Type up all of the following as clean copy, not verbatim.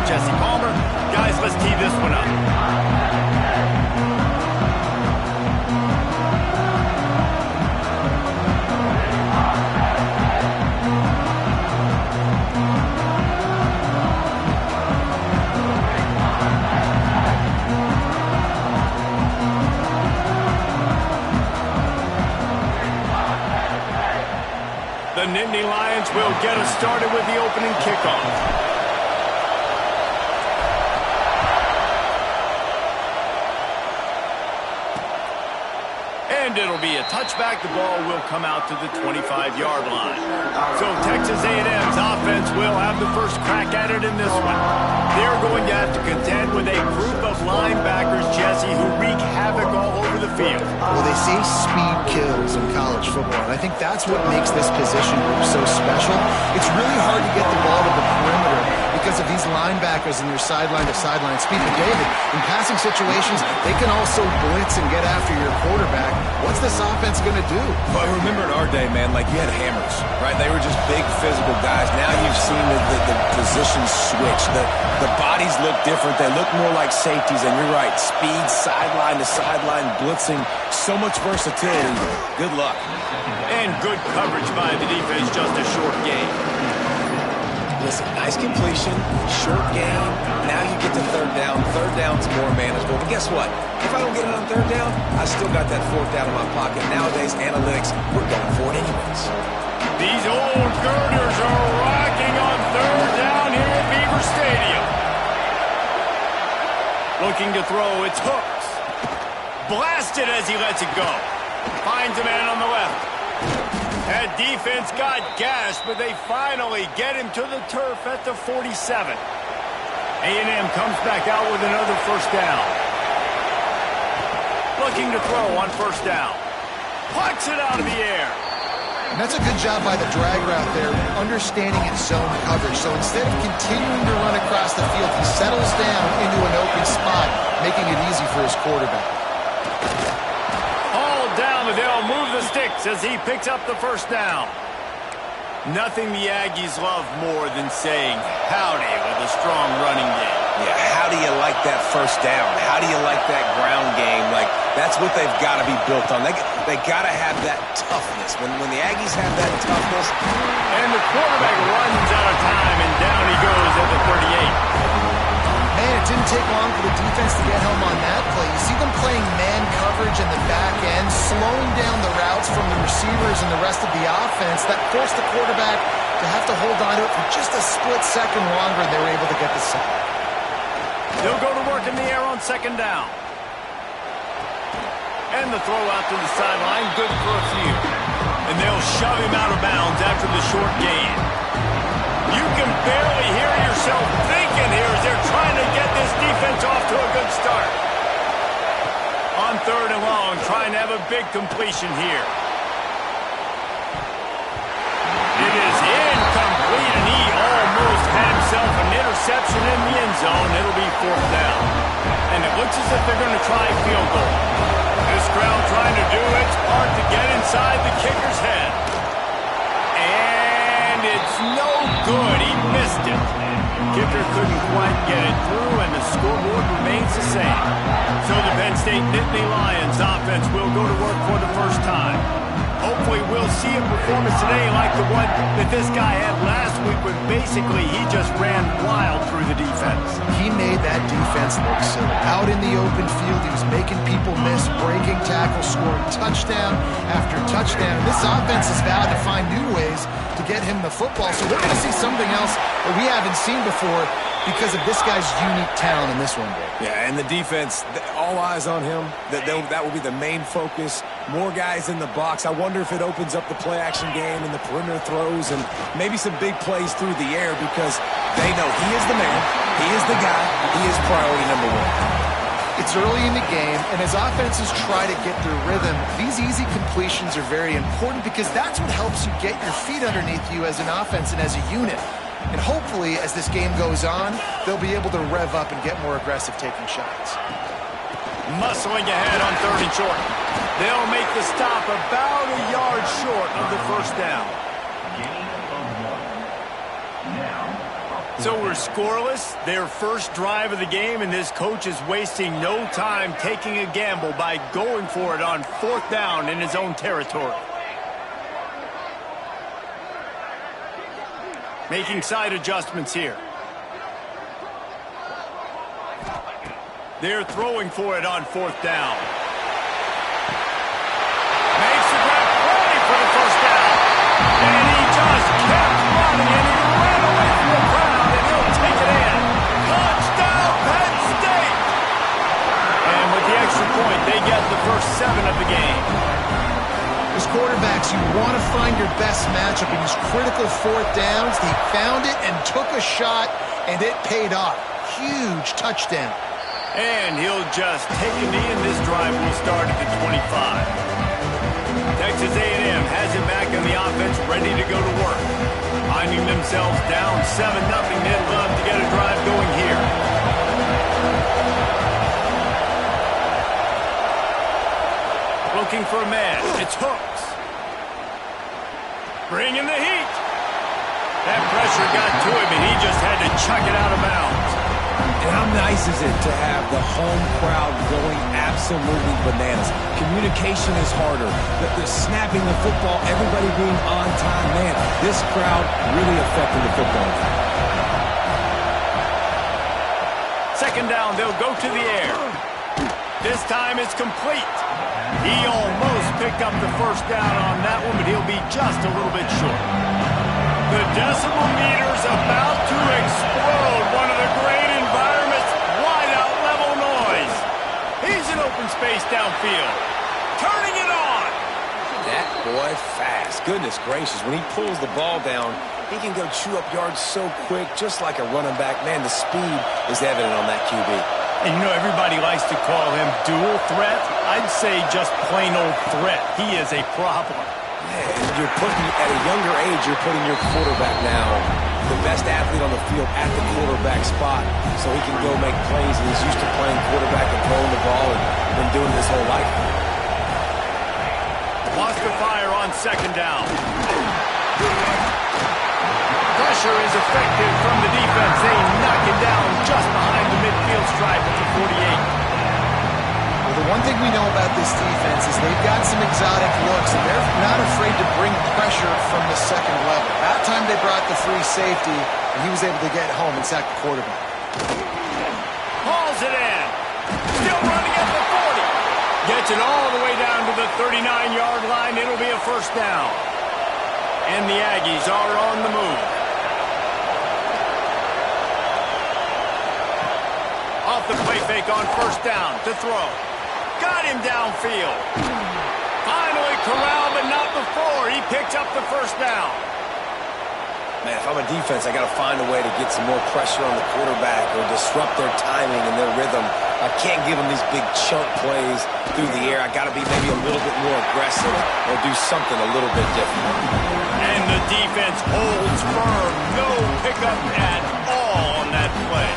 Jesse Palmer. Guys, let's tee this one up. The Nittany Lions will get us started with the opening kickoff. And it'll be a touchback. The ball will come out to the 25-yard line. So Texas A&M's offense will have the first crack at it in this one. They're going to have to contend with a group of linebackers, Jesse, who wreak havoc all over the field. Well, they say speed kills in college football, and I think that's what makes this position group so special. It's really hard to get the ball to the perimeter because of these linebackers and their sideline-to-sideline speed. But David, in passing situations, they can also blitz and get after your quarterback. What's this offense going to do? Well, remember in our day, man, like you had hammers, right? They were just big physical guys. Now you've seen the positions switch. The bodies look different. They look more like safeties, and you're right. Speed, sideline to sideline, blitzing, so much versatility. Good luck. And good coverage by the defense, just a short game. Listen, nice completion, short game. Now you get to third down. Third down's more manageable. But guess what? If I don't get it on third down, I still got that fourth down in my pocket. Nowadays, analytics, we're going for it anyways. These old girders are rocking on third down here at Beaver Stadium. Looking to throw, it's Hooks. Blasted as he lets it go. Finds a man on the left. That defense got gashed, but they finally get him to the turf at the 47. A&M comes back out with another first down. Looking to throw on first down. Plucks it out of the air. And that's a good job by the drag route there, understanding its zone coverage. So instead of continuing to run across the field, he settles down into an open spot, making it easy for his quarterback. Down, but they'll move the sticks as he picks up the first down. Nothing the Aggies love more than saying howdy with a strong running game. Yeah, how do you like that first down? How do you like that ground game? Like, that's what they've got to be built on. They got to have that toughness. When the Aggies have that toughness. And the quarterback runs out of time, and down he goes at the 38. Man, it didn't take long for the defense to get home on that play. You see them playing man coverage in the back end, slowing down the routes from the receivers and the rest of the offense. That forced the quarterback to have to hold on to it for just a split second longer, and they were able to get the sack. They'll go to work in the air on second down. And the throw out to the sideline, good for a few. And they'll shove him out of bounds after the short gain. You can barely hear yourself thinking here as they're trying to get this defense off to a good start. On third and long, trying to have a big completion here. It is incomplete, and he almost had himself an interception in the end zone. It'll be fourth down. And it looks as if they're going to try a field goal. This crowd trying to do its part to get inside the kicker's head. And it's no good. He missed it. Kicker couldn't quite get it through, and the scoreboard remains the same. So the Penn State Nittany Lions offense will go to work for the first time. Hopefully we'll see a performance today like the one that this guy had last week, when basically he just ran wild through the defense. He made that defense look silly. Out in the open field, he was making people miss, breaking tackles, scoring touchdown after touchdown. This offense has vowed to find new ways to get him the football, so we're going to see something else that we haven't seen before because of this guy's unique talent in this one, Dave. Yeah, and the defense, all eyes on him. That will be the main focus. More guys in the box. I wonder if it opens up the play-action game and the perimeter throws and maybe some big plays through the air, because they know he is the man, he is the guy, he is priority number one. It's early in the game, and as offenses try to get their rhythm, these easy completions are very important because that's what helps you get your feet underneath you as an offense and as a unit. And hopefully, as this game goes on, they'll be able to rev up and get more aggressive taking shots. Muscling ahead on third and short. They'll make the stop about a yard short of the first down. So we're scoreless, their first drive of the game, and this coach is wasting no time taking a gamble by going for it on 4th down in his own territory. Making side adjustments here. They're throwing for it on 4th down. Makes the grab ready for the first down. And he just kept running, and he ran away from the crowd, and he'll take it in. Touchdown, Penn State! And with the extra point, they get the first 7 of the game. As quarterbacks, you want to find your best matchup in these critical 4th downs. He found it and took a shot, and it paid off. Huge touchdown. And he'll just take a knee, and this drive will start at the 25. Texas A&M has it back on the offense, ready to go to work. Finding themselves down 7-0, they'd love to get a drive going here. Looking for a man. It's Hooks. Bringing the heat. That pressure got to him, and he just had to chuck it out of bounds. And how nice is it to have the home crowd going absolutely bananas? Communication is harder. The snapping the football, everybody being on time. Man, this crowd really affected the football. 2nd down, they'll go to the air. This time it's complete. He almost picked up the first down on that one, but he'll be just a little bit short. The decimal meter's about to explode. One of the great environments, wide out level noise. He's in open space downfield. Turning it on. That boy fast. Goodness gracious. When he pulls the ball down, he can go chew up yards so quick, just like a running back. Man, the speed is evident on that QB. And you know, everybody likes to call him dual threat. I'd say just plain old threat. He is a problem. You're putting, at a younger age, you're putting your quarterback now, the best athlete on the field, at the quarterback spot, so he can go make plays. And he's used to playing quarterback and throwing the ball and been doing it his whole life. Lost the fire on 2nd down. Pressure is effective from the defense. They knock it down just behind the midfield stripe at the 48. The one thing we know about this defense is they've got some exotic looks, and they're not afraid to bring pressure from the 2nd level. That time they brought the free safety, and he was able to get home and sack the quarterback. Hauls it in. Still running at the 40. Gets it all the way down to the 39-yard line. It'll be a first down. And the Aggies are on the move. Off the play fake on 1st down to throw. Got him downfield. Finally corralled, but not before. He picked up the first down. Man, if I'm a defense, I got to find a way to get some more pressure on the quarterback or disrupt their timing and their rhythm. I can't give them these big chunk plays through the air. I got to be maybe a little bit more aggressive or do something a little bit different. And the defense holds firm. No pickup at all on that play.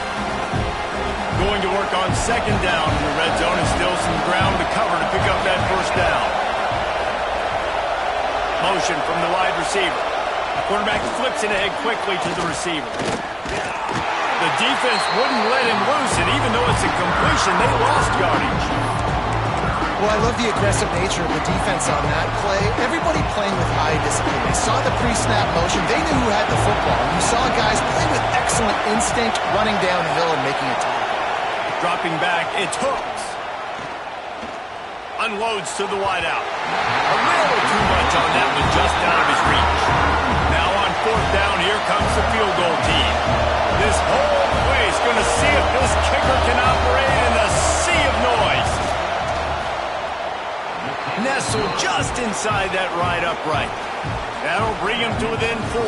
Going to work on 2nd down in the red zone, and still some ground to cover to pick up that first down. Motion from the wide receiver. Quarterback flips it ahead quickly to the receiver. The defense wouldn't let him loose, and even though it's a completion, they lost yardage. Well, I love the aggressive nature of the defense on that play. Everybody playing with high discipline. They saw the pre-snap motion. They knew who had the football. And you saw guys play with excellent instinct, running downhill and making a tackle. Dropping back, it's Hooks. Unloads to the wideout. A little too much on that one, just out of his reach. Now on 4th down, here comes the field goal team. This whole place going to see if this kicker can operate in a sea of noise. Nestled just inside that right upright. That'll bring him to within 4.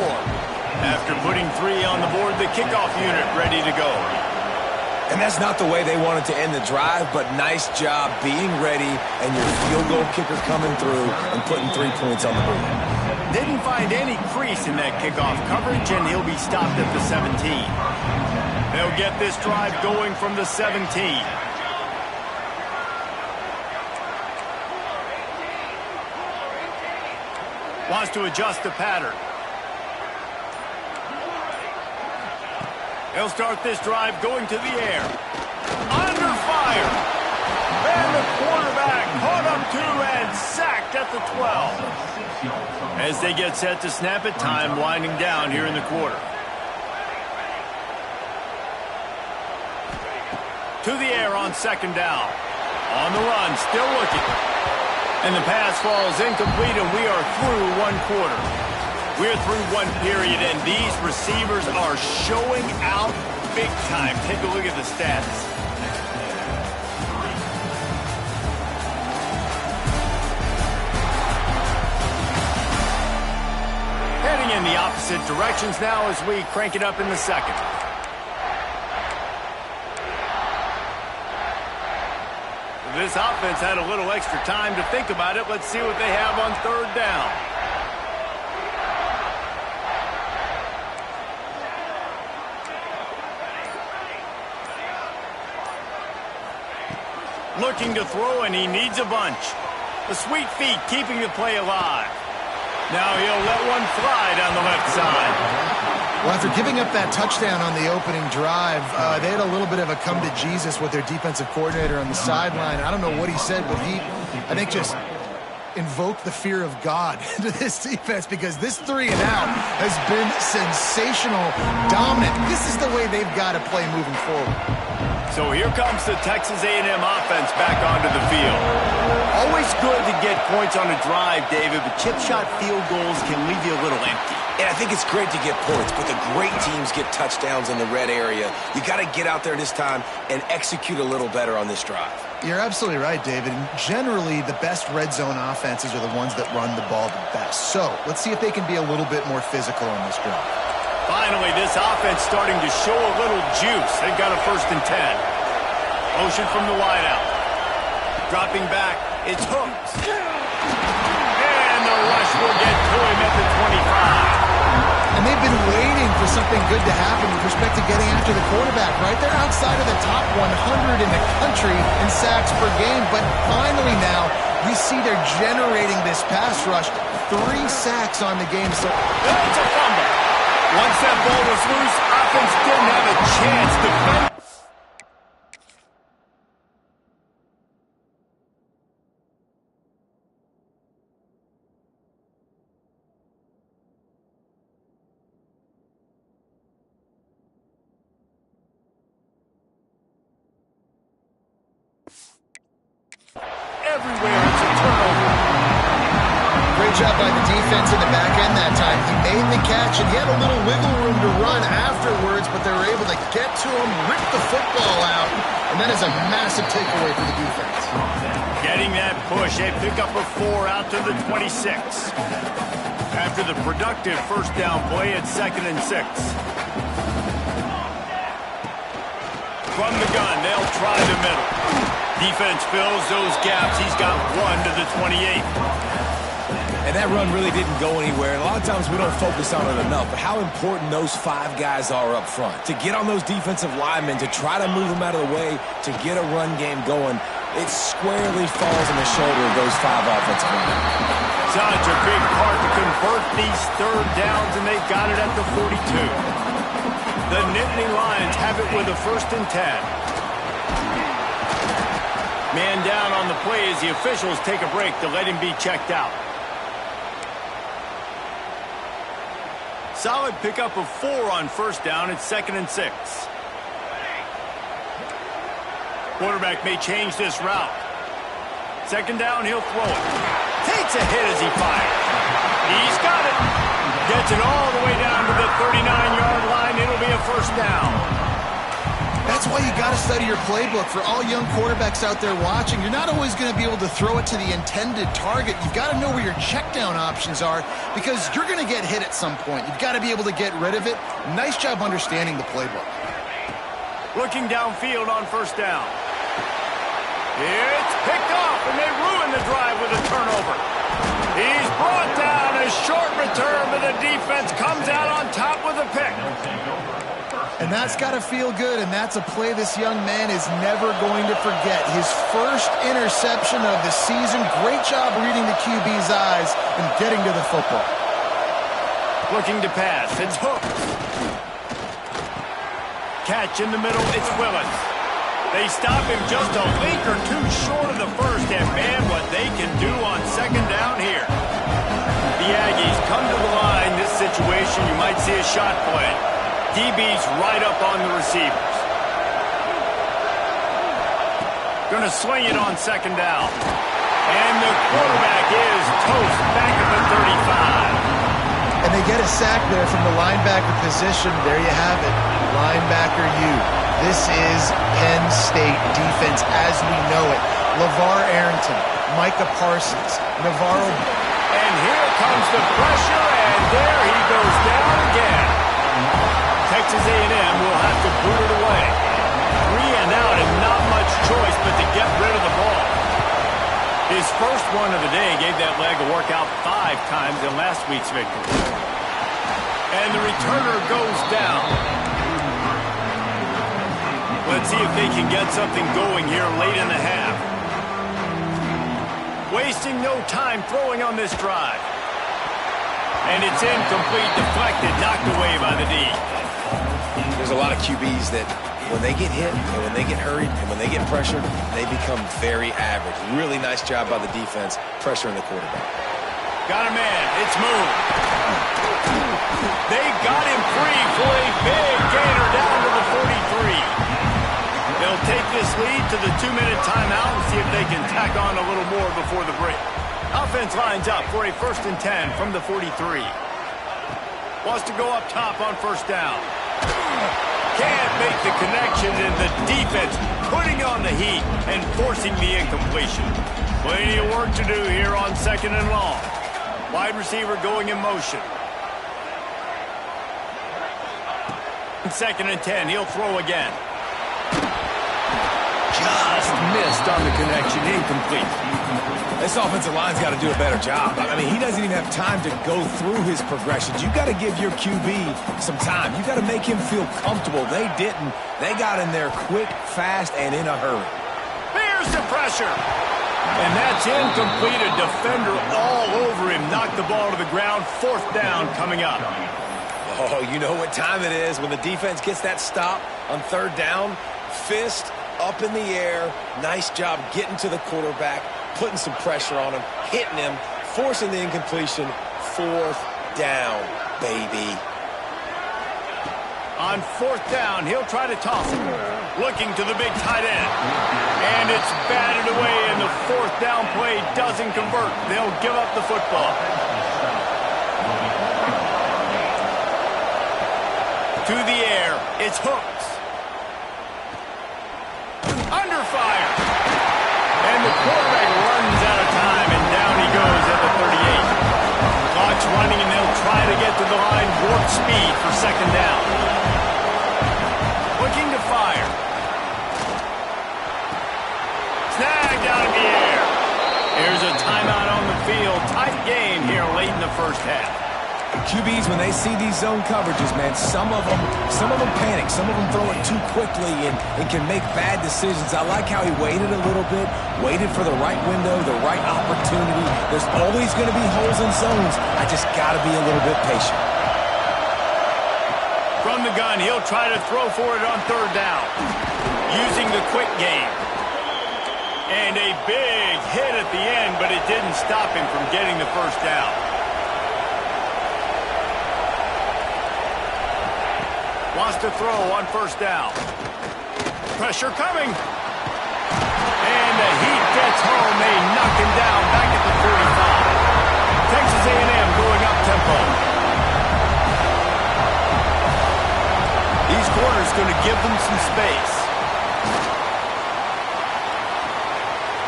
After putting 3 on the board, the kickoff unit ready to go. And that's not the way they wanted to end the drive, but nice job being ready and your field goal kicker coming through and putting 3 points on the board. Didn't find any crease in that kickoff coverage, and he'll be stopped at the 17. They'll get this drive going from the 17. Wants to adjust the pattern. They'll start this drive going to the air. Under fire. And the quarterback caught up to and sacked at the 12. As they get set to snap it, time winding down here in the quarter. To the air on second down. On the run, still looking. And the pass falls incomplete, and we are through one quarter. We're through one period, and these receivers are showing out big time. Take a look at the stats. Heading in the opposite directions now as we crank it up in the second. This offense had a little extra time to think about it. Let's see what they have on third down. Looking to throw, and he needs a bunch. The sweet feet keeping the play alive. Now he'll let one fly down the left side. Well, after giving up that touchdown on the opening drive, they had a little bit of a come to Jesus with their defensive coordinator on the sideline. I don't know what he said, but I think, just invoked the fear of God into this defense, because this 3 and out has been sensational, dominant. This is the way they've got to play moving forward. So here comes the Texas A&M offense back onto the field. Always good to get points on a drive, David, but chip shot field goals can leave you a little empty. And I think it's great to get points, but the great teams get touchdowns in the red area. You got to get out there this time and execute a little better on this drive. You're absolutely right, David. Generally, the best red zone offenses are the ones that run the ball the best. So let's see if they can be a little bit more physical on this drive. Finally, this offense starting to show a little juice. They've got a 1st and 10. Motion from the wideout. Dropping back, it's hooked. And the rush will get to him at the 25. And they've been waiting for something good to happen with respect to getting after the quarterback, right? They're outside of the top 100 in the country in sacks per game, but finally now we see they're generating this pass rush. 3 sacks on the game. So it's a fumble. Once that ball was loose, offense didn't have a chance to defend. Everywhere, it's a turnover. Great job by the defense in the back end that time. He made the catch, and he had a little wiggle room to run afterwards, but they were able to get to him, rip the football out, and that is a massive takeaway for the defense. Getting that push, a pickup of 4 out to the 26. After the productive first down play at 2nd and 6. From the gun, they'll try the middle. Defense fills those gaps. He's got 1 to the 28. And that run really didn't go anywhere. And a lot of times we don't focus on it enough, but how important those 5 guys are up front. To get on those defensive linemen, to try to move them out of the way, to get a run game going, it squarely falls on the shoulder of those 5 offensive linemen. Such a big part to convert these third downs, and they got it at the 42. The Nittany Lions have it with a 1st and 10. Man down on the play as the officials take a break to let him be checked out. Solid pickup of 4 on 1st down at 2nd and 6. Quarterback may change this route. 2nd down, he'll throw it. Takes a hit as he fires. He's got it. Gets it all the way down to the 39-yard line. It'll be a 1st down. That's why you got to study your playbook. For all young quarterbacks out there watching, you're not always going to be able to throw it to the intended target. You've got to know where your check down options are, because you're going to get hit at some point. You've got to be able to get rid of it. Nice job understanding the playbook. Looking downfield on 1st down. It's picked off, and they ruin the drive with a turnover. He's brought down, a short return, but the defense comes out on top with a pick. And that's got to feel good, and that's a play this young man is never going to forget. His first interception of the season. Great job reading the QB's eyes and getting to the football. Looking to pass. It's hooked. catch in the middle. It's Willis. They stop him just a link or two short of the first, and man, what they can do on second down here. The Aggies come to the line. This situation, you might see a shot play. DB's right up on the receivers. Going to swing it on second down. And the quarterback is toast back at the 35. And they get a sack there from the linebacker position. There you have it. Linebacker U. This is Penn State defense as we know it. LeVar Arrington, Micah Parsons, Navarro. And here comes the pressure, and there he goes down again. Texas A&M will have to boot it away. 3 and out and not much choice but to get rid of the ball. His first one of the day gave that leg a workout 5 times in last week's victory. And the returner goes down. Let's see if they can get something going here late in the half. Wasting no time throwing on this drive. And it's incomplete, deflected, knocked away by the D. There's a lot of QBs that when they get hit and when they get hurried and when they get pressured, they become very average. Really nice job by the defense pressuring the quarterback. Got a man. It's moved. They got him free for a big gainer down to the 43. They'll take this lead to the 2-minute timeout and see if they can tack on a little more before the break. Offense lines up for a 1st and 10 from the 43. Wants to go up top on first down. Can't make the connection, and the defense putting on the heat and forcing the incompletion. Plenty of work to do here on 2nd and long. Wide receiver going in motion. 2nd and 10, he'll throw again. Just missed on the connection, incomplete. This offensive line's got to do a better job. I mean, he doesn't even have time to go through his progressions. You got to give your QB some time. You got to make him feel comfortable. They didn't. They got in there quick, fast, and in a hurry. Here's the pressure. And that's incomplete. A defender all over him. Knocked the ball to the ground. 4th down coming up. Oh, you know what time it is when the defense gets that stop on 3rd down. Fist up in the air. Nice job getting to the quarterback, putting some pressure on him, hitting him, forcing the incompletion. 4th down, baby. On 4th down, he'll try to toss it. Looking to the big tight end. And it's batted away, and the 4th down play doesn't convert. They'll give up the football. To the air, it's Hooks. Under fire. And the quarterback runs out of time, and down he goes at the 38. Clock's running, and they'll try to get to the line. Warp speed for 2nd down. Looking to fire. Snagged out of the air. Here's a timeout on the field. Tight game here late in the 1st half. QBs, when they see these zone coverages, man, some of them panic. Some of them throw it too quickly and can make bad decisions. I like how he waited a little bit, waited for the right window, the right opportunity. There's always going to be holes in zones. I just got to be a little bit patient. From the gun, he'll try to throw for it on 3rd down. Using the quick game. And a big hit at the end, but it didn't stop him from getting the 1st down. Wants to throw on 1st down. Pressure coming. And the heat gets home. They knock him down back at the 45. Texas A&M going up tempo. These corners going to give them some space.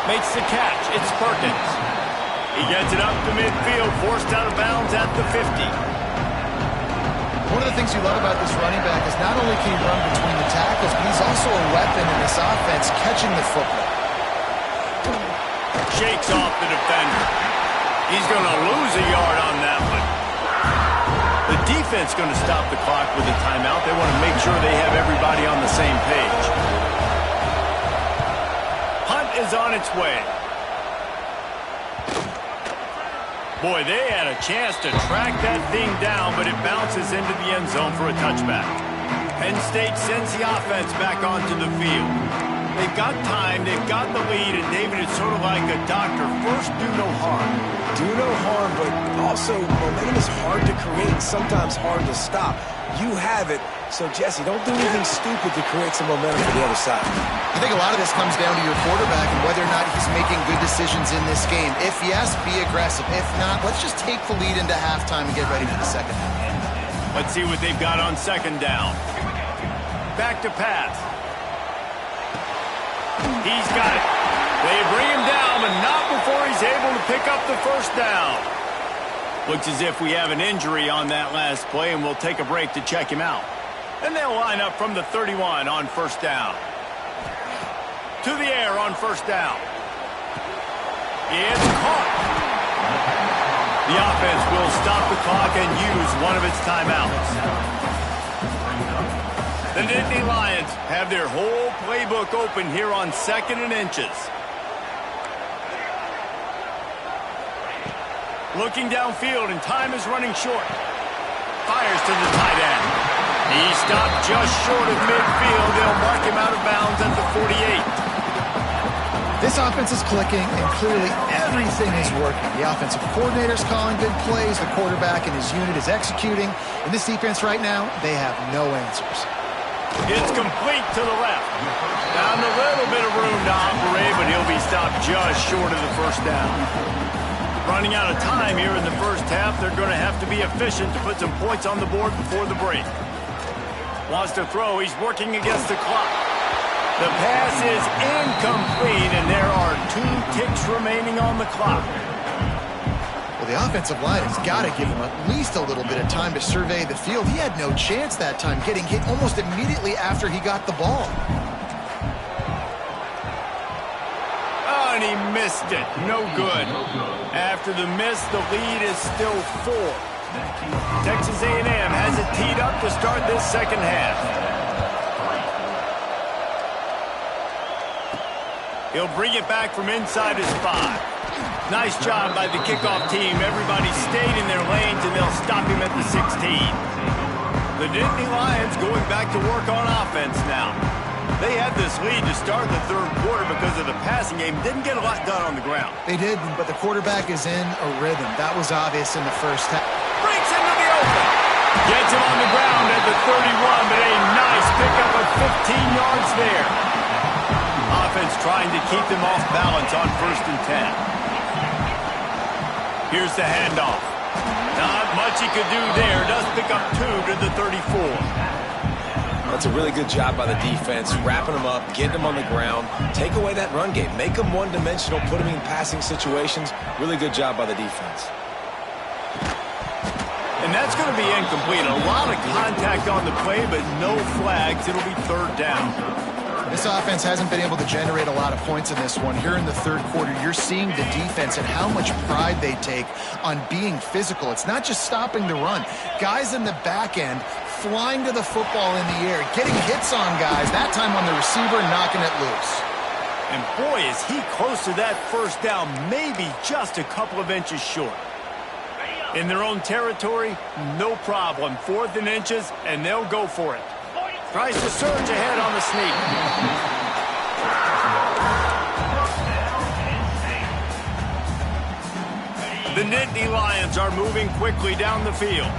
Makes the catch. It's Perkins. He gets it up to midfield, forced out of bounds at the 50. One of the things you love about this running back is not only can he run between the tackles, but he's also a weapon in this offense, catching the football. Shakes off the defender. He's going to lose a yard on that one. The defense going to stop the clock with a timeout. They want to make sure they have everybody on the same page. Hunt is on its way. Boy, they had a chance to track that thing down, but it bounces into the end zone for a touchback. Penn State sends the offense back onto the field. They've got time, they've got the lead, and David, it's sort of like a doctor. First, do no harm. Do no harm, but also momentum is hard to create, sometimes hard to stop. You have it, so Jesse, don't do anything stupid to create some momentum for the other side. I think a lot of this comes down to your quarterback and whether or not he's making good decisions in this game. If yes, be aggressive. If not, let's just take the lead into halftime and get ready for the second half. Let's see what they've got on second down. Back to pass. He's got it. They bring him down, but not before he's able to pick up the first down. Looks as if we have an injury on that last play, and we'll take a break to check him out. And they'll line up from the 31 on first down. To the air on first down. It's caught. The offense will stop the clock and use one of its timeouts. The Nittany Lions have their whole playbook open here on 2nd and inches. Looking downfield, and time is running short. Fires to the tight end. He stopped just short of midfield. They'll mark him out of bounds at the 48. This offense is clicking, and clearly everything is working. The offensive coordinator's calling good plays. The quarterback and his unit is executing. In this defense right now, they have no answers. It's complete to the left. Found a little bit of room to operate, but he'll be stopped just short of the first down. Running out of time here in the first half, they're going to have to be efficient to put some points on the board before the break. Wants to throw. He's working against the clock. The pass is incomplete, and there are 2 ticks remaining on the clock. Well, the offensive line has got to give him at least a little bit of time to survey the field. He had no chance that time, getting hit almost immediately after he got the ball. Oh, and he missed it. No good. After the miss, the lead is still 4. Texas A&M has it teed up to start this second half. He'll bring it back from inside his 5. Nice job by the kickoff team. Everybody stayed in their lanes, and they'll stop him at the 16. The Nittany Lions going back to work on offense now. They had this lead to start the third quarter because of the passing game. Didn't get a lot done on the ground. They did, but the quarterback is in a rhythm. That was obvious in the first half. Breaks into the open. Gets him on the ground at the 31, but a nice pickup of 15 yards there. Offense trying to keep them off balance on 1st and 10. Here's the handoff. Not much he could do there. Does pick up 2 to the 34. That's a really good job by the defense, wrapping them up, getting them on the ground, take away that run game, make them one-dimensional, put them in passing situations. Really good job by the defense. And that's going to be incomplete. A lot of contact on the play, but no flags. It'll be 3rd down. This offense hasn't been able to generate a lot of points in this one. Here in the third quarter, you're seeing the defense and how much pride they take on being physical. It's not just stopping the run. Guys in the back end flying to the football in the air, getting hits on guys, that time on the receiver, knocking it loose. And boy, is he close to that first down, maybe just a couple of inches short. In their own territory, no problem. 4th and inches, and they'll go for it. Tries to surge ahead on the sneak. The Nittany Lions are moving quickly down the field.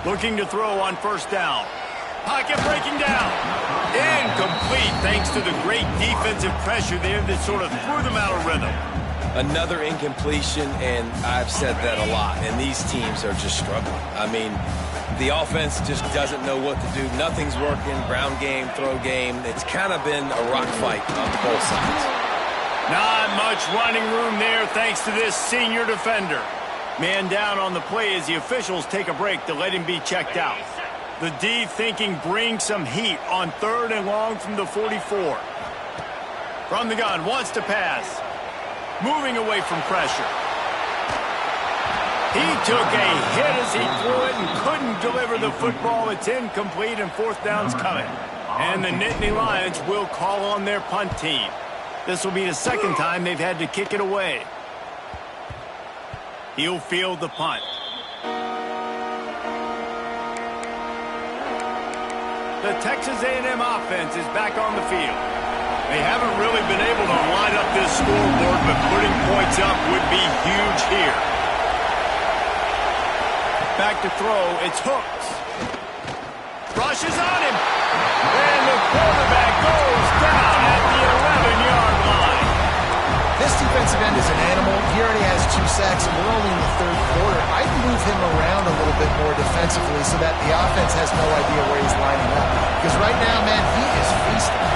Looking to throw on first down. Pocket breaking down. Incomplete thanks to the great defensive pressure there that sort of threw them out of rhythm. Another incompletion, and I've said that a lot, and these teams are just struggling. I mean, the offense just doesn't know what to do. Nothing's working. Ground game, throw game. It's kind of been a rock fight on both sides. Not much running room there thanks to this senior defender. Man down on the play as the officials take a break to let him be checked out. The D thinking bring some heat on 3rd and long from the 44. From the gun, wants to pass. Moving away from pressure. He took a hit as he threw it and couldn't deliver the football. It's incomplete and 4th down's coming. And the Nittany Lions will call on their punt team. This will be the 2nd time they've had to kick it away. He'll field the punt. the Texas A&M offense is back on the field. They haven't really been able to line up this scoreboard, but putting points up would be huge here. Back to throw, it's Hooks. Rushes on him. And the quarterback goes down at the 11-yard line. This defensive end is an animal. He already has 2 sacks, and we're only in the third quarter. I'd move him around a little bit more defensively so that the offense has no idea where he's lining up. Because right now, man, he is feasting.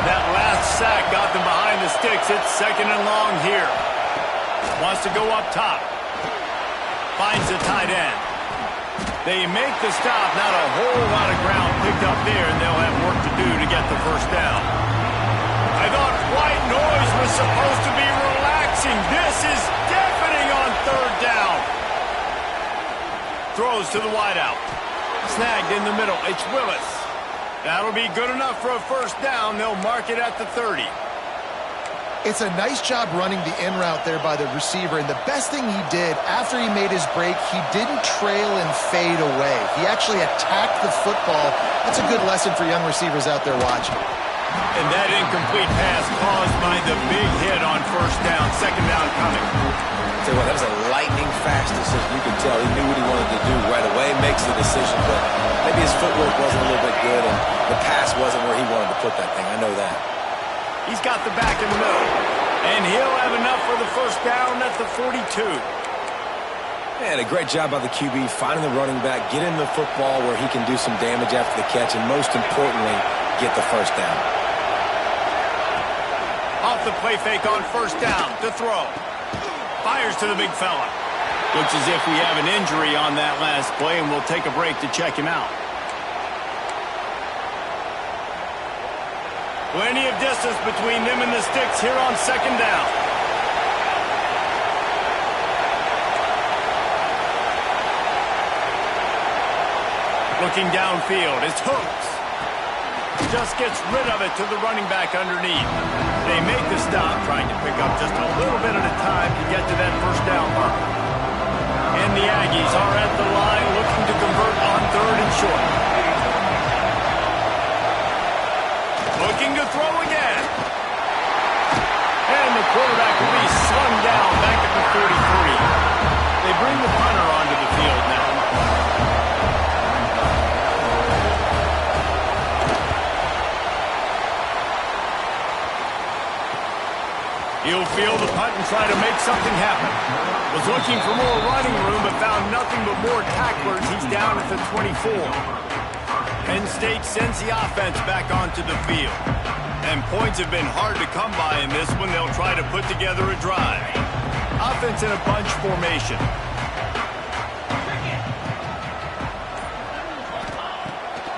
That last sack got them behind the sticks. It's 2nd and long here. Wants to go up top. Finds the tight end. They make the stop. Not a whole lot of ground picked up there, and they'll have work to do to get the first down. I thought white noise was supposed to be relaxing. This is deafening on 3rd down. Throws to the wideout. Snagged in the middle. It's Willis. That'll be good enough for a first down. They'll mark it at the 30. It's a nice job running the in route there by the receiver, and the best thing he did after he made his break, he didn't trail and fade away. He actually attacked the football. That's a good lesson for young receivers out there watching. And that incomplete pass caused by the big hit on first down. 2nd down coming. Tell you what, that was a lightning fast decision. You could tell he knew what he wanted to do right away, makes the decision, but maybe his footwork wasn't a little bit good, and the pass wasn't where he wanted to put that thing. I know that. He's got the back in the middle. And he'll have enough for the first down at the 42. And a great job by the QB finding the running back, getting the football where he can do some damage after the catch, and most importantly, get the first down. Off the play fake on first down to throw. Fires to the big fella. Looks as if we have an injury on that last play, and we'll take a break to check him out. Plenty of distance between them and the sticks here on 2nd down. Looking downfield, it's Hooks. Just gets rid of it to the running back underneath. They make the stop, trying to pick up just a little bit at a time to get to that first down mark. And the Aggies are at the line looking to convert on 3rd and short. Looking to throw again. And the quarterback will be slung down back at the 33. They bring the punter onto the field now. He'll field the punt and try to make something happen. Was looking for more running room, but found nothing but more tacklers. He's down at the 24. Penn State sends the offense back onto the field. And points have been hard to come by in this one. They'll try to put together a drive. Offense in a bunch formation.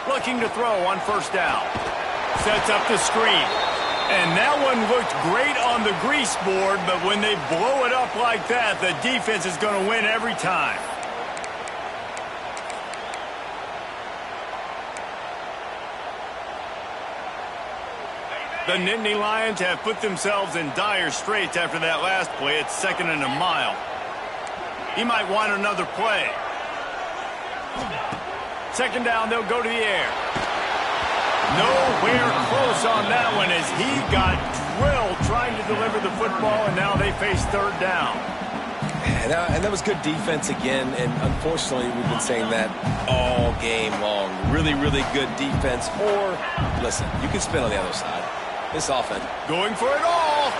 Looking to throw on first down. Sets up the screen. And that one looked great on the grease board, but when they blow it up like that, the defense is going to win every time. The Nittany Lions have put themselves in dire straits after that last play. It's 2nd and a mile. He might want another play. 2nd down, they'll go to the air. Nowhere close on that one as he got drilled trying to deliver the football, and now they face 3rd down. And that was good defense again, and unfortunately we've been saying that all game long. Really, really good defense. Or, listen, you can spin on the other side. This offense. Going for it all.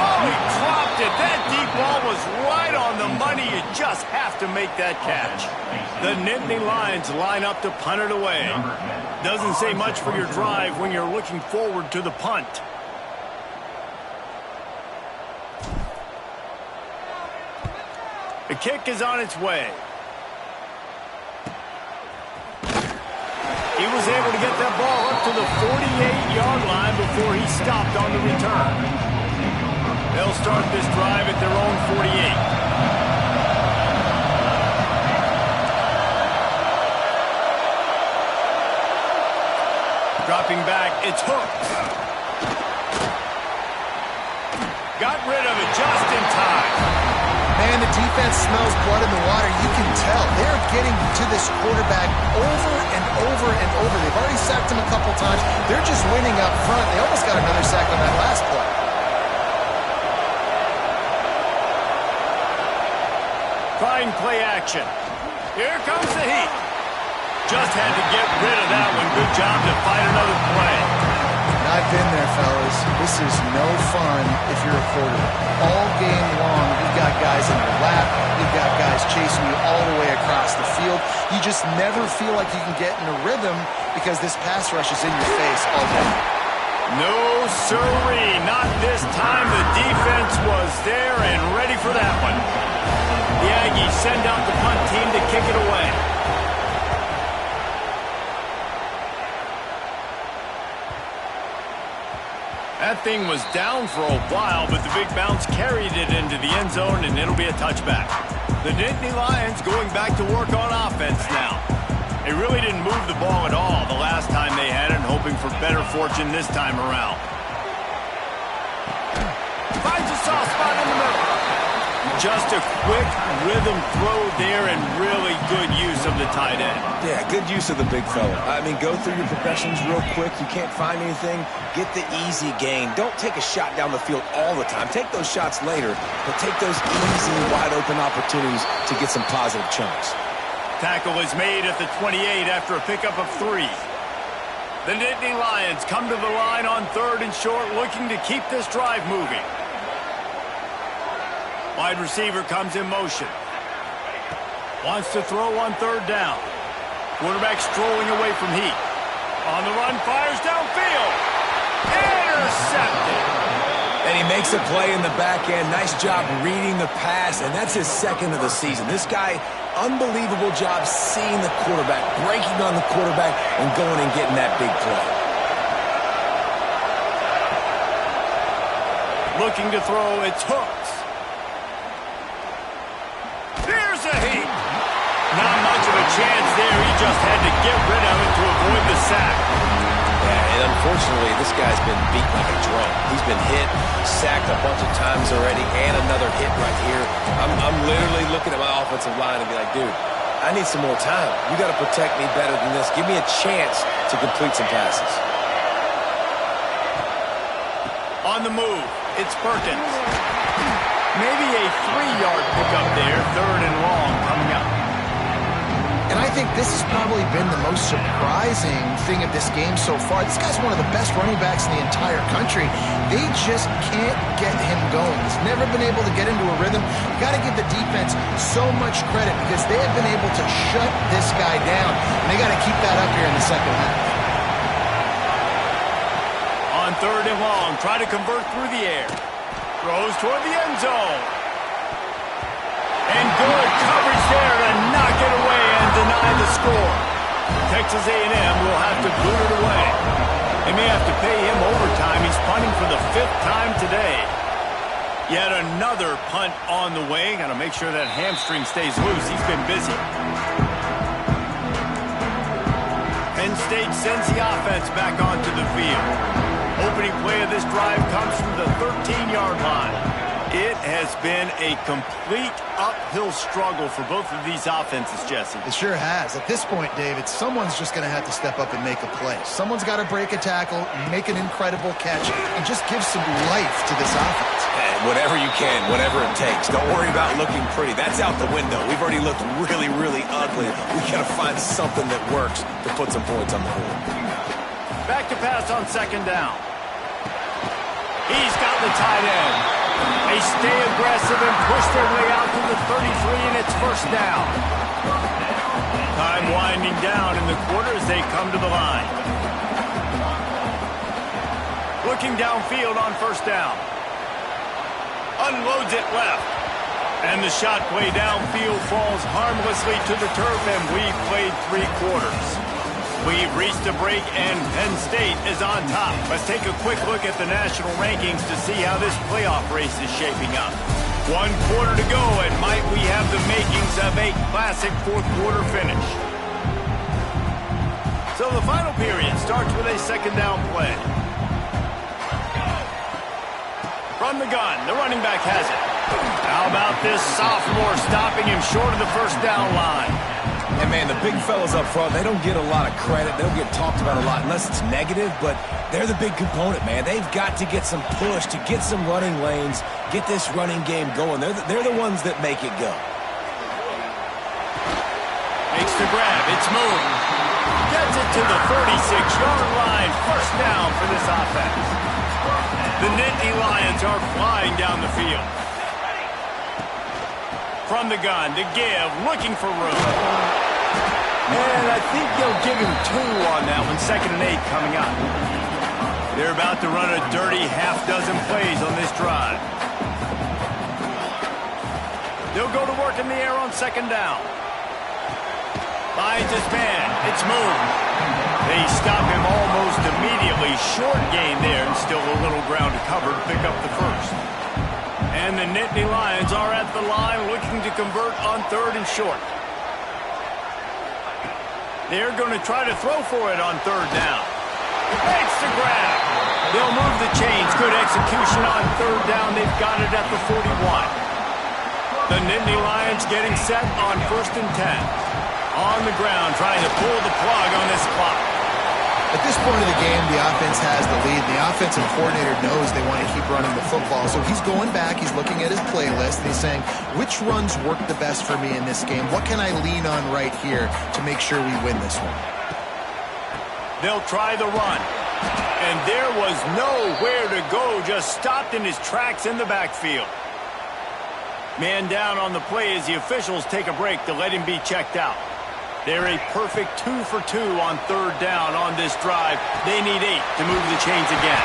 Oh, he dropped it. That deep ball was right on the money. You just have to make that catch. The Nittany Lions line up to punt it away. Doesn't say much for your drive when you're looking forward to the punt. The kick is on its way. He was able to get that ball up to the 48-yard line before he stopped on the return. They'll start this drive at their own 48. Dropping back, it's Hooks. Got rid of it just in time. Man, And the defense smells blood in the water. You can tell. They're getting to this quarterback over and over and over. They've already sacked him a couple times. They're just winning up front. They almost got another sack on that last play. Trying play action. Here comes the heat. Just had to get rid of that one. Good job to find another play. I've been there, fellas. This is no fun if you're a quarterback. All game long, you've got guys in your lap. You've got guys chasing you all the way across the field. You just never feel like you can get in a rhythm because this pass rush is in your face all day. No, sirree. Not this time. The defense was there and ready for that one. The Aggies send out the punt team to kick it away. That thing was down for a while, but the big bounce carried it into the end zone, and it'll be a touchback. The Nittany Lions going back to work on offense now. They really didn't move the ball at all the last time they had it, hoping for better fortune this time around. Finds a soft spot in the middle. Just a quick rhythm throw there and really good use of the tight end. Yeah, good use of the big fella. I mean, go through your progressions real quick. You can't find anything. Get the easy gain. Don't take a shot down the field all the time. Take those shots later, but take those easy, wide-open opportunities to get some positive chunks. Tackle is made at the 28 after a pickup of 3. The Nittany Lions come to the line on 3rd and short, looking to keep this drive moving. Wide receiver comes in motion. Wants to throw on 3rd down. Quarterback strolling away from heat. On the run, fires downfield. Intercepted. And he makes a play in the back end. Nice job reading the pass, and that's his 2nd of the season. This guy, unbelievable job seeing the quarterback, breaking on the quarterback, and going and getting that big play. Looking to throw, it's Hooks. There's a heat. Not much of a chance there. He just had to get rid of it to avoid the sack. Yeah, and unfortunately, this guy's been beat like a drum. He's been hit, sacked a bunch of times already, and another hit right here. I'm literally looking at my offensive line and be like, dude, I need some more time. You got to protect me better than this. Give me a chance to complete some passes. On the move, it's Perkins. Maybe a 3-yard pickup there, 3rd and long coming up. And I think this has probably been the most surprising thing of this game so far. This guy's one of the best running backs in the entire country. They just can't get him going. He's never been able to get into a rhythm. You got to give the defense so much credit because they have been able to shut this guy down. And they got to keep that up here in the second half. On 3rd and long, try to convert through the air. Throws toward the end zone. And good coverage there to knock it away and deny the score. Texas A&M will have to boot it away. They may have to pay him overtime. He's punting for the 5th time today. Yet another punt on the way. Got to make sure that hamstring stays loose. He's been busy. Penn State sends the offense back onto the field. Opening play of this drive comes from the 13-yard line. It has been a complete uphill struggle for both of these offenses, Jesse. It sure has. At this point, David, someone's just going to have to step up and make a play. Someone's got to break a tackle, make an incredible catch, and just give some life to this offense. And whatever you can, whatever it takes. Don't worry about looking pretty. That's out the window. We've already looked really, really ugly. We got to find something that works to put some points on the board. Back to pass on 2nd down. He's got the tight end. They stay aggressive and push their way out to the 33, and it's 1st down. Time winding down in the quarter as they come to the line. Looking downfield on 1st down. Unloads it left. And the shot play downfield falls harmlessly to the turf, and we've played 3 quarters. We've reached a break, and Penn State is on top. Let's take a quick look at the national rankings to see how this playoff race is shaping up. 1 quarter to go, and might we have the makings of a classic 4th quarter finish. So the final period starts with a 2nd down play. From the gun, the running back has it. How about this sophomore stopping him short of the first down line? And, man, the big fellas up front, they don't get a lot of credit. They don't get talked about a lot unless it's negative, but they're the big component, man. They've got to get some push, to get some running lanes, get this running game going. They're the ones that make it go. Makes the grab. It's moved. Gets it to the 36-yard line. First down for this offense. The Nittany Lions are flying down the field. From the gun to give, looking for room. And I think they'll give him 2 on that one. 2nd and 8 coming up. They're about to run a dirty half-dozen plays on this drive. They'll go to work in the air on 2nd down. Finds his man. It's moved. They stop him almost immediately. Short gain there, and still a little ground to cover to pick up the first. And the Nittany Lions are at the line looking to convert on 3rd and short. They're going to try to throw for it on 3rd down. Makes the grab. They'll move the chains. Good execution on 3rd down. They've got it at the 41. The Nittany Lions getting set on 1st and 10. On the ground, trying to pull the plug on this clock. At this point of the game, the offense has the lead. The offensive coordinator knows they want to keep running the football. So he's going back, he's looking at his playlist, and he's saying, which runs work the best for me in this game? What can I lean on right here to make sure we win this one? They'll try the run. And there was nowhere to go, just stopped in his tracks in the backfield. Man down on the play as the officials take a break to let him be checked out. They're a perfect 2 for 2 on 3rd down on this drive. They need 8 to move the chains again.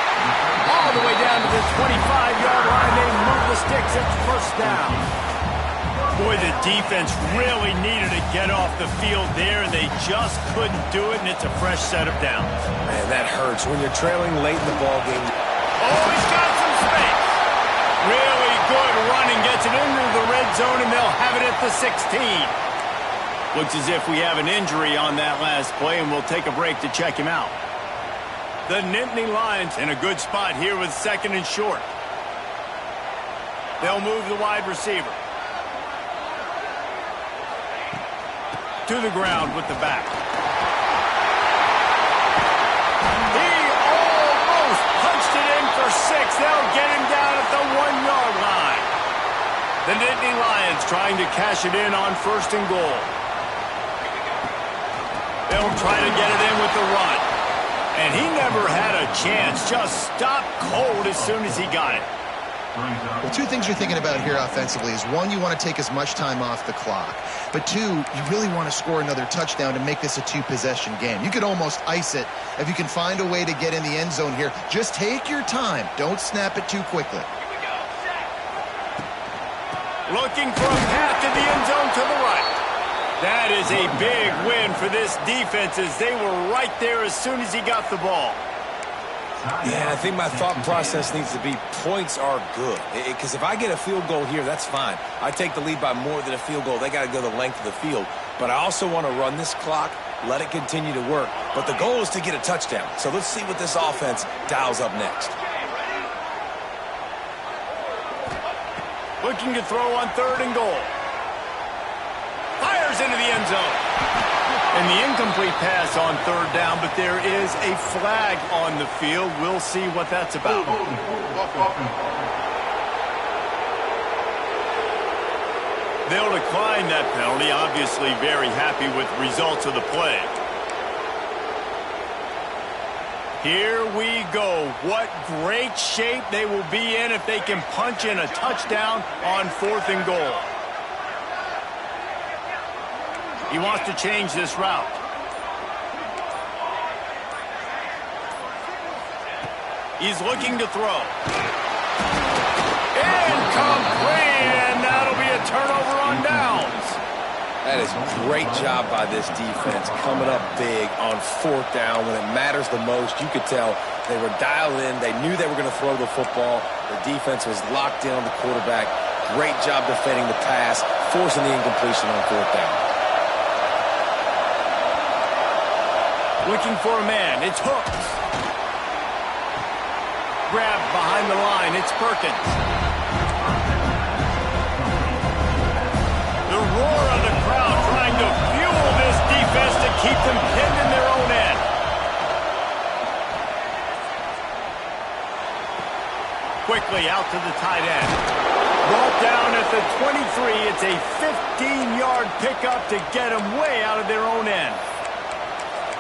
All the way down to the 25-yard line. They move the sticks at first down. Boy, the defense really needed to get off the field there, and they just couldn't do it, and it's a fresh set of downs. Man, that hurts when you're trailing late in the ballgame. Oh, he's got some space. Really good running. Gets it into the red zone, and they'll have it at the 16. Looks as if we have an injury on that last play, and we'll take a break to check him out. The Nittany Lions in a good spot here with 2nd and short. They'll move the wide receiver. To the ground with the back. He almost punched it in for 6. They'll get him down at the 1-yard line. The Nittany Lions trying to cash it in on 1st and goal. They'll try to get it in with the run. And he never had a chance. Just stopped cold as soon as he got it. Well, 2 things you're thinking about here offensively is, 1, you want to take as much time off the clock. But 2, you really want to score another touchdown to make this a 2-possession game. You could almost ice it if you can find a way to get in the end zone here. Just take your time. Don't snap it too quickly. Looking for a path to the end zone to the right. That is a big win for this defense as they were right there as soon as he got the ball. Yeah, I think my thought process needs to be points are good. Because if I get a field goal here, that's fine. I take the lead by more than a field goal. They got to go the length of the field. But I also want to run this clock, let it continue to work. But the goal is to get a touchdown. So let's see what this offense dials up next. Looking to throw on 3rd and goal. Fires into the end zone. And the incomplete pass on 3rd down, but there is a flag on the field. We'll see what that's about. They'll decline that penalty, obviously very happy with the results of the play. Here we go. What great shape they will be in if they can punch in a touchdown on 4th and goal. He wants to change this route. He's looking to throw. Incomplete, and that'll be a turnover on downs. That is a great job by this defense, coming up big on 4th down when it matters the most. You could tell they were dialed in. They knew they were going to throw the football. The defense was locked in on the quarterback. Great job defending the pass, forcing the incompletion on 4th down. Looking for a man. It's Hooks. Grabbed behind the line. It's Perkins. The roar of the crowd trying to fuel this defense to keep them pinned in their own end. Quickly out to the tight end. Brought down at the 23. It's a 15-yard pickup to get them way out of their own end.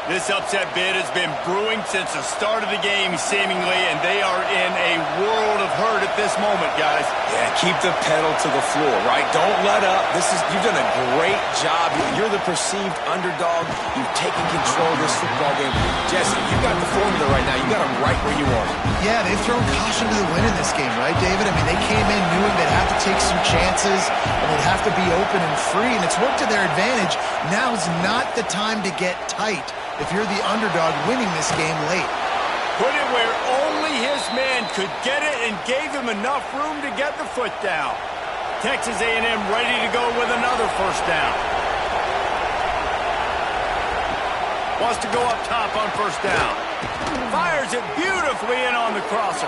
This upset bid has been brewing since the start of the game, seemingly, and they are in a world of hurt at this moment, guys. Yeah, keep the pedal to the floor, right? Don't let up. You've done a great job. You're the perceived underdog. You've taken control of this football game. Jesse, you got the formula right now. You got them right where you want them. Yeah, they've thrown caution to the wind in this game, right, David? I mean, they came in knowing they'd have to take some chances, and they'd have to be open and free, and it's worked to their advantage. Now's not the time to get tight if you're the underdog winning this game late. Put it where only his man could get it and gave him enough room to get the foot down. Texas A&M ready to go with another first down. Wants to go up top on first down. Fires it beautifully in on the crosser.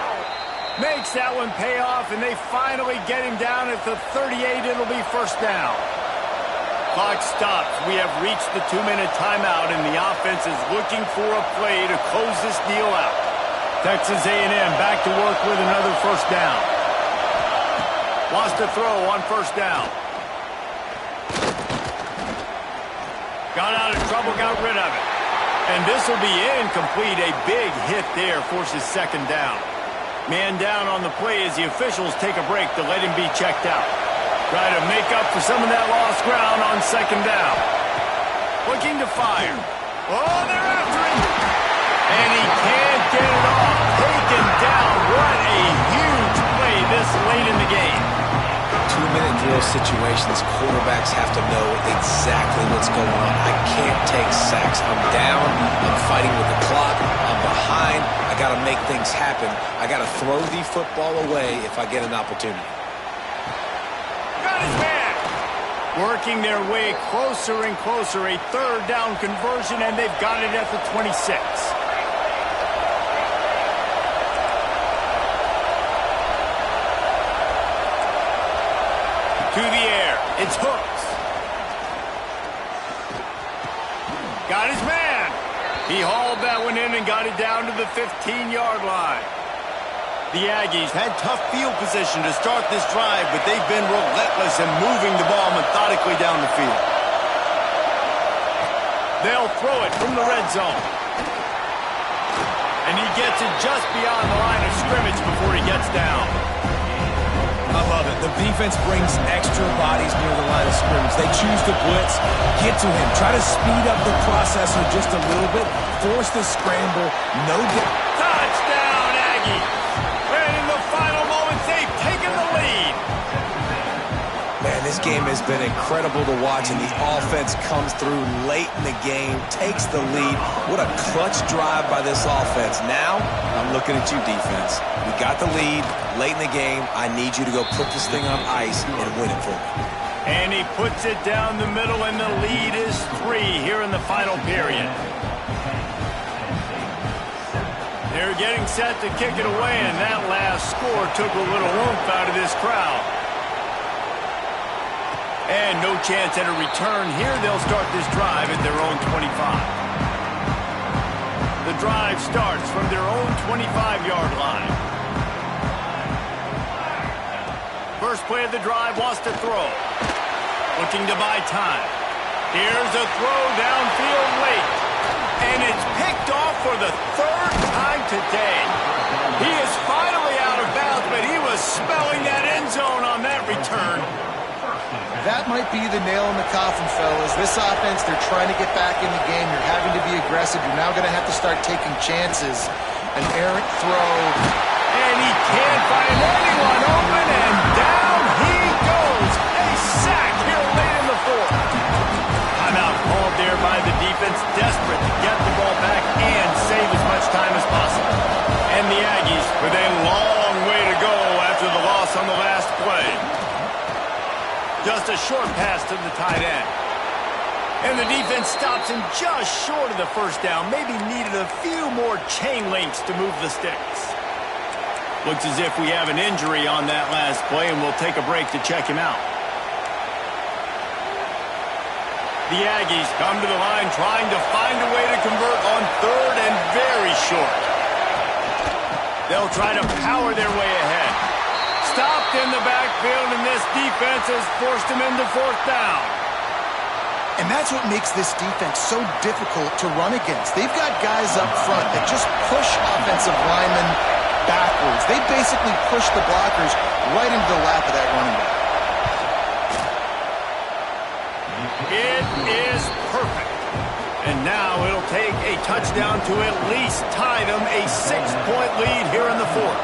Makes that one pay off, and they finally get him down at the 38. It'll be first down. Clock stops. We have reached the 2-minute timeout, and the offense is looking for a play to close this deal out. Texas A&M back to work with another first down. Wants to throw on first down. Got out of trouble, got rid of it. And this will be incomplete. A big hit there forces second down. Man down on the play as the officials take a break to let him be checked out. Try to make up for some of that lost ground on second down. Looking to fire. Oh, they're after him. And he can't get it off. Taken down. What a huge play this late in the game. 2-minute drill situations, quarterbacks have to know exactly what's going on. I can't take sacks. I'm down. I'm fighting with the clock. I'm behind. I got to make things happen. I got to throw the football away if I get an opportunity. His man. Working their way closer and closer. A third down conversion, and they've got it at the 26. To the air. It's Hooks. Got his man. He hauled that one in and got it down to the 15-yard line. The Aggies had tough field position to start this drive, but they've been relentless in moving the ball methodically down the field. They'll throw it from the red zone. And he gets it just beyond the line of scrimmage before he gets down. I love it. The defense brings extra bodies near the line of scrimmage. They choose to blitz, get to him, try to speed up the processor just a little bit, force the scramble, no doubt. Touchdown, Aggies! In the final moments, they've taken the lead. Man, this game has been incredible to watch, and the offense comes through late in the game, takes the lead. What a clutch drive by this offense. Now, I'm looking at you, defense. We got the lead late in the game. I need you to go put this thing on ice and win it for me. And he puts it down the middle, and the lead is 3 here in the final period. They're getting set to kick it away, and that last score took a little oomph out of this crowd. And no chance at a return here. They'll start this drive at their own 25. The drive starts from their own 25-yard line. First play of the drive, wants to throw. Looking to buy time. Here's a throw downfield late. And it's picked off for the third time today. He is finally out of bounds, but he was smelling that end zone on that return. That might be the nail in the coffin, fellas. This offense, they're trying to get back in the game. You're having to be aggressive. You're now going to have to start taking chances. An errant throw. And he can't find anyone open, and down he goes. A sack here late in the fourth. Timeout called there by the defense, desperate to get the ball back and save as much time as possible. And the Aggies with a long way to go after the loss on the last play. Just a short pass to the tight end. And the defense stops him just short of the first down. Maybe needed a few more chain links to move the sticks. Looks as if we have an injury on that last play, and we'll take a break to check him out. The Aggies come to the line trying to find a way to convert on third and very short. They'll try to power their way ahead. Stopped in the backfield, and this defense has forced them into fourth down. And that's what makes this defense so difficult to run against. They've got guys up front that just push offensive linemen backwards. They basically push the blockers right into the lap of that running back. It is perfect. And now it'll take a touchdown to at least tie them a 6-point lead here in the fourth.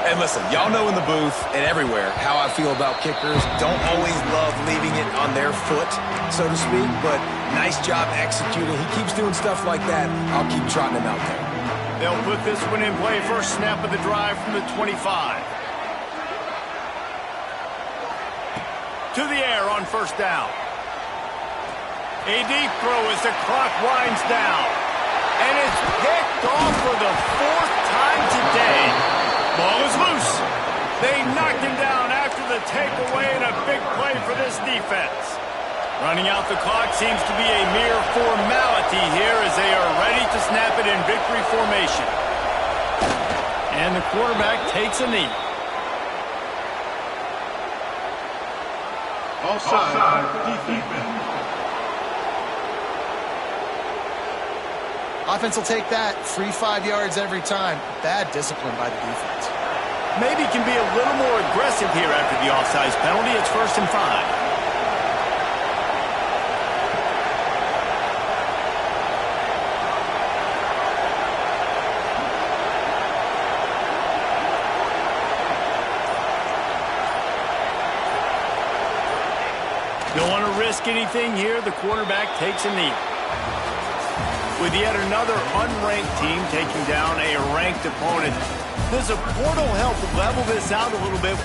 And listen, y'all know in the booth and everywhere how I feel about kickers. Don't always love leaving it on their foot, so to speak, but nice job executing. He keeps doing stuff like that. I'll keep trotting him out there. They'll put this one in play. First snap of the drive from the 25. To the air on first down. A deep throw as the clock winds down. And it's picked off for the fourth time today. Ball is loose. They knocked him down after the takeaway, and a big play for this defense. Running out the clock seems to be a mere formality here as they are ready to snap it in victory formation. And the quarterback takes a knee. Offside, defense. Offense will take that. Free 5 yards every time. Bad discipline by the defense. Maybe can be a little more aggressive here after the offsides penalty. It's 1st and 5. Don't want to risk anything here. The quarterback takes a knee. With yet another unranked team taking down a ranked opponent, does a portal help level this out a little bit?